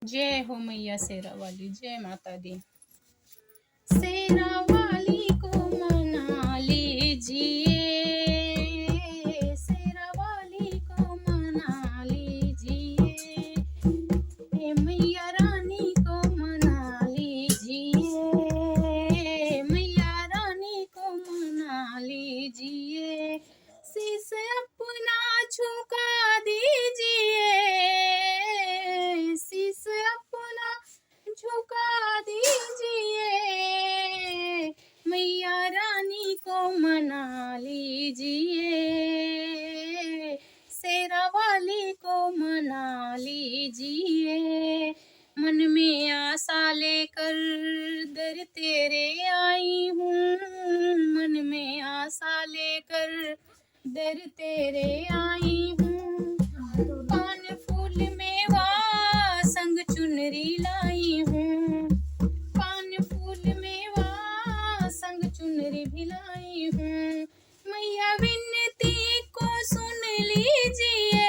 जय हो मैया शेरा वाली, जय माता दी। शेरा वाली को मना लीजिए, शेरा वाली को मना लीजिए, हे मैया रानी को मना लीजिए, मैया रानी को मना लीजिए, शीश अपना झुका दीजिए, शीश अपना झुका दीजिए, मैया रानी को मना लीजिए, शेरा वाली को मना लीजिए। मन में आशा लेकर दर तेरे आई हूँ, मन में आशा लेकर दर तेरे आई हूँ, पान फूल मेवा संग चुनरी लाई हूँ, पान फूल मेवा संग चुनरी भी लाई हूँ, मैया विनती को सुन लीजिए,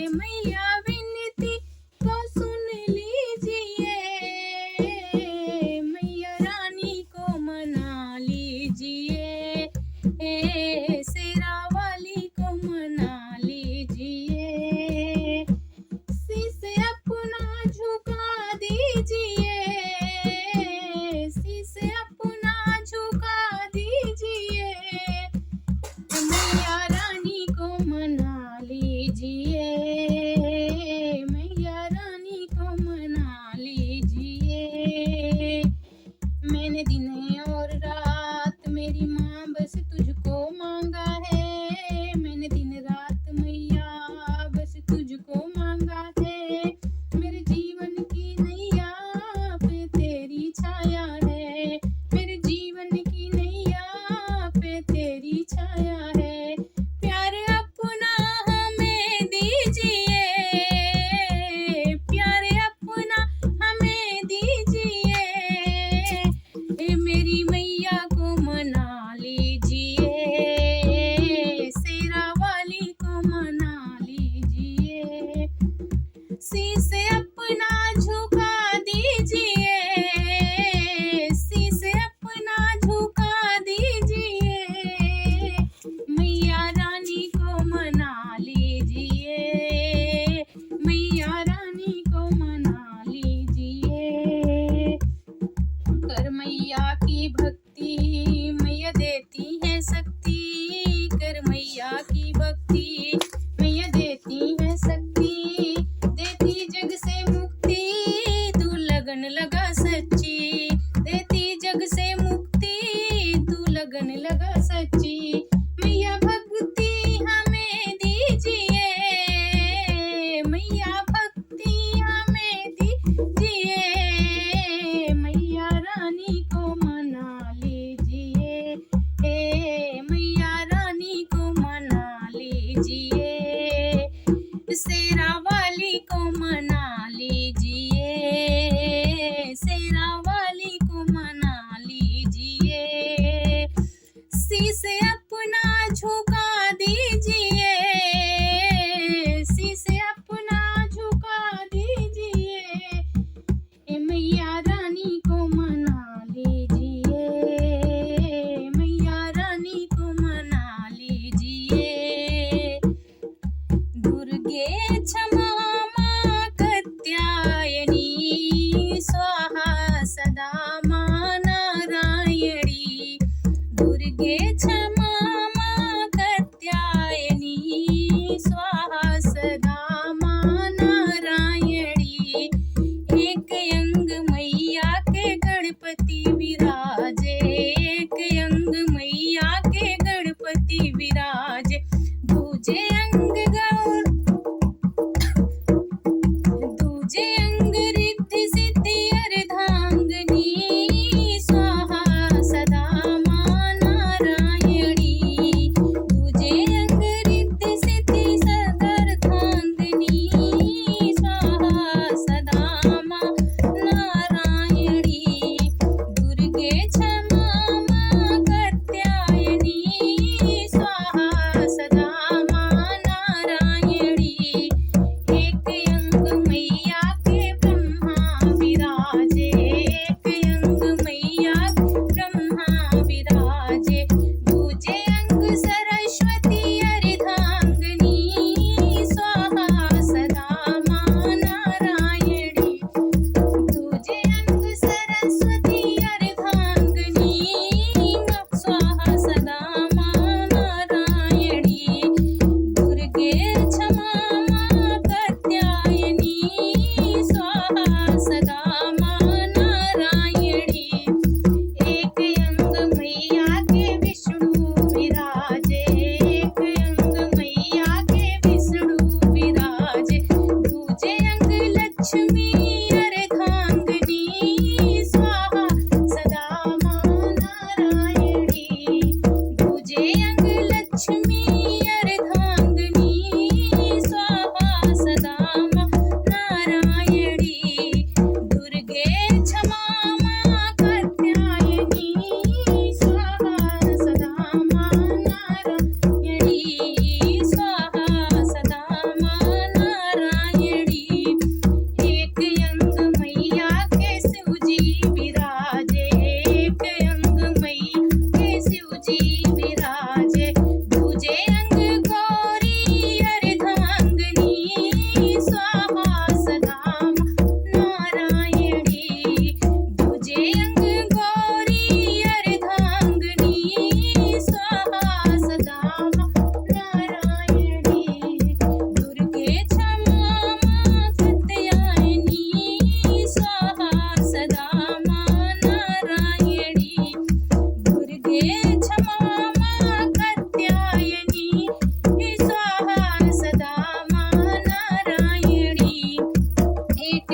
मैया विनती को सुन लीजिए, मैया रानी को मना लीजिए, शेरा वाली को मना लीजिए, शीश अपना झुका दीजिए, शीश अपना झुका दीजिए, मैया रानी को मना लीजिए, मैया रानी को मना लीजिए। मैंने दिन और रात मेरी माँ बस तुझको मांगा है, मैंने दिन रात मैया बस तुझको मांगा है, मेरे जीवन की नैया पे तेरी छाया है, मेरे जीवन की नैया पे तेरी छाया है, प्यार अपना हमें दीजिए, प्यार अपना हमें दीजिए, मेरी मैया को मना लीजिए, शेरा वाली को मना लीजिए, शीश अपना झुका दीजिए, शीश अपना झुका दीजिए, मैया रानी को मना लीजिए, मैया रानी को मना लीजिए। कर मैया की भक्ति मैया देती है शक्ति, कर मैया की भक्ति मैया देती है शक्ति, देती जग से मुक्ति, लक्ष्मी अर्धांगिनी स्वाहा सदा मां नारायणी तुझे अंग लक्ष्मी अर्धांगिनी स्वाहा सदा मां नारायणी दुर्गे क्षमा मां कात्यायनी स्वाहा सदा मां नारायणी स्वाहा सदा मां नारायणी एक अंग मैया के शिव जी विराजे एक अंग मैया के शिव जी विराजे दूजे अंग गौरी अर्धांगिनी स्वाहा सदा मां नारायणी दूजे अंग गौरी अर्धांगिनी स्वाहा सदा मां नारायणी दुर्गे क्षमा मां कात्यायनी स्वाहा सदा मां नारायणी दुर्गे क्षमा मां कात्यायनी स्वाहा सदा मां नारायणी एक